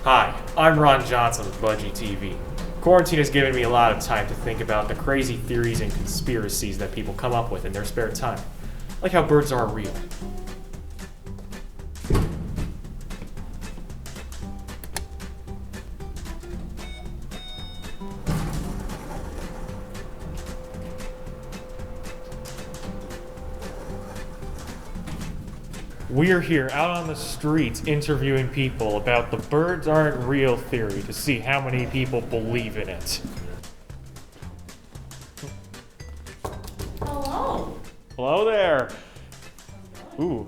Hi, I'm Ron Johnson with Budgie TV. Quarantine has given me a lot of time to think about the crazy theories and conspiracies that people come up with in their spare time, like how birds aren't real. We're here out on the streets interviewing people about the birds aren't real theory to see how many people believe in it. Hello. Hello there. Ooh.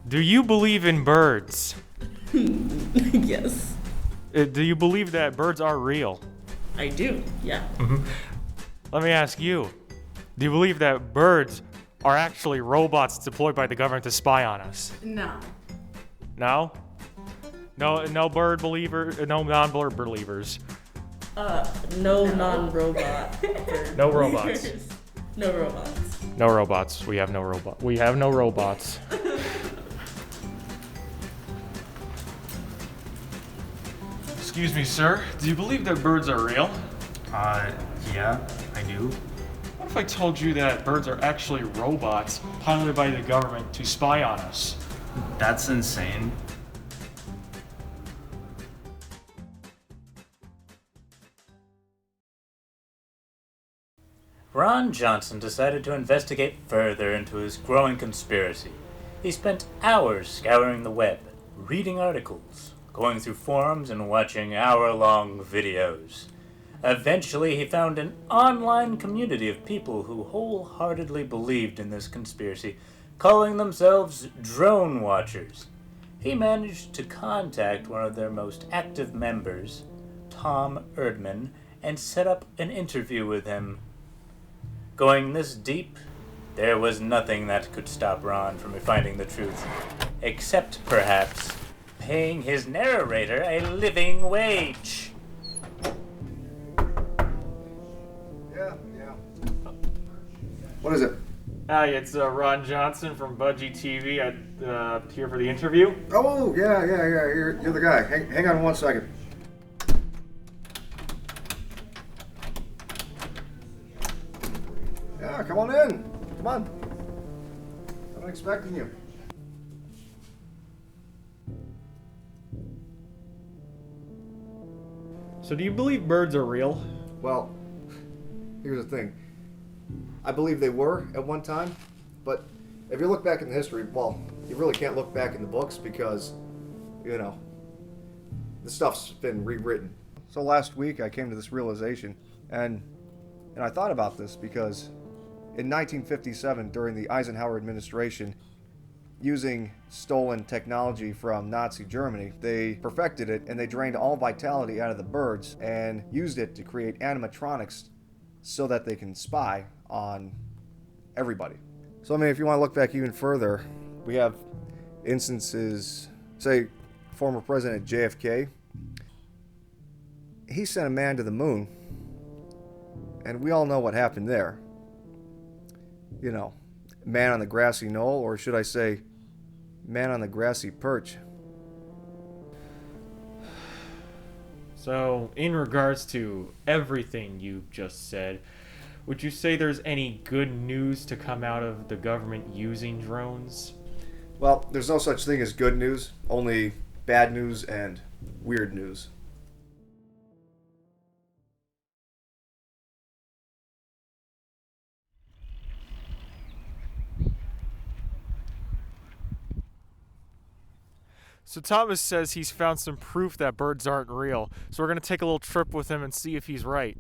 Do you believe in birds? Yes. Do you believe that birds are real? I do, yeah. Let me ask you. Do you believe that birds are actually robots deployed by the government to spy on us? No. No? No bird believer, no non-bird believers. No non-robot. No robots. No robots. No robots. We have no robot. We have no robots. Excuse me, sir. Do you believe that birds are real? Yeah, I do. What if I told you that birds are actually robots piloted by the government to spy on us? That's insane. Ron Johnson decided to investigate further into his growing conspiracy. He spent hours scouring the web, reading articles, going through forums, and watching hour-long videos. Eventually, he found an online community of people who wholeheartedly believed in this conspiracy, calling themselves Drone Watchers. He managed to contact one of their most active members, Tom Erdman, and set up an interview with him. Going this deep, there was nothing that could stop Ron from finding the truth, except perhaps paying his narrator a living wage. Yeah. What is it? Hi, it's Ron Johnson from Budgie TV. I'm here for the interview. Oh, yeah. You're the guy. Hang on 1 second. Yeah, come on in. Come on. I'm expecting you. So do you believe birds are real? Well, here's the thing. I believe they were at one time, but if you look back in history, well, you really can't look back in the books because, the stuff's been rewritten. So last week I came to this realization, and I thought about this because in 1957, during the Eisenhower administration, using stolen technology from Nazi Germany, they perfected it and they drained all vitality out of the birds and used it to create animatronics so that they can spy on everybody. So, if you want to look back even further, we have instances, say, former President JFK. He sent a man to the moon, and we all know what happened there. Man on the grassy knoll, or should I say, man on the grassy perch. So, in regards to everything you just said, would you say there's any good news to come out of the government using drones? Well, there's no such thing as good news, only bad news and weird news. So Thomas says he's found some proof that birds aren't real, so we're going to take a little trip with him and see if he's right.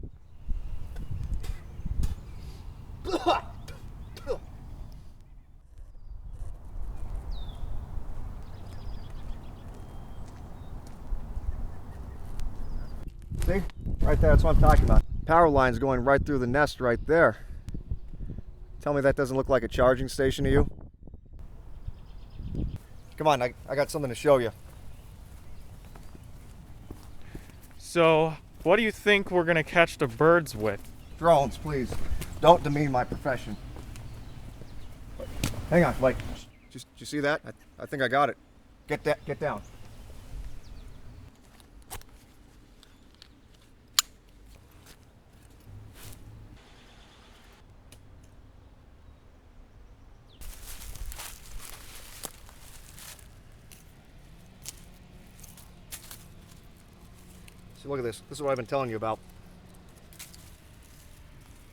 See? Right there, that's what I'm talking about. Power line's going right through the nest right there. Tell me that doesn't look like a charging station to you? Come on, I got something to show you. So, what do you think we're going to catch the birds with? Drones, please. Don't demean my profession. Hang on, Mike. Did you see that? I think I got it. Get down. See, look at this. This is what I've been telling you about.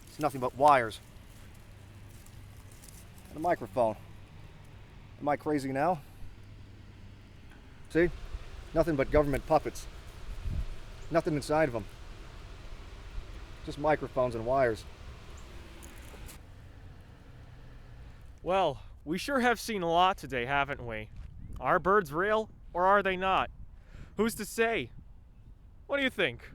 It's nothing but wires. And a microphone. Am I crazy now? See? Nothing but government puppets. Nothing inside of them. Just microphones and wires. Well, we sure have seen a lot today, haven't we? Are birds real, or are they not? Who's to say? What do you think?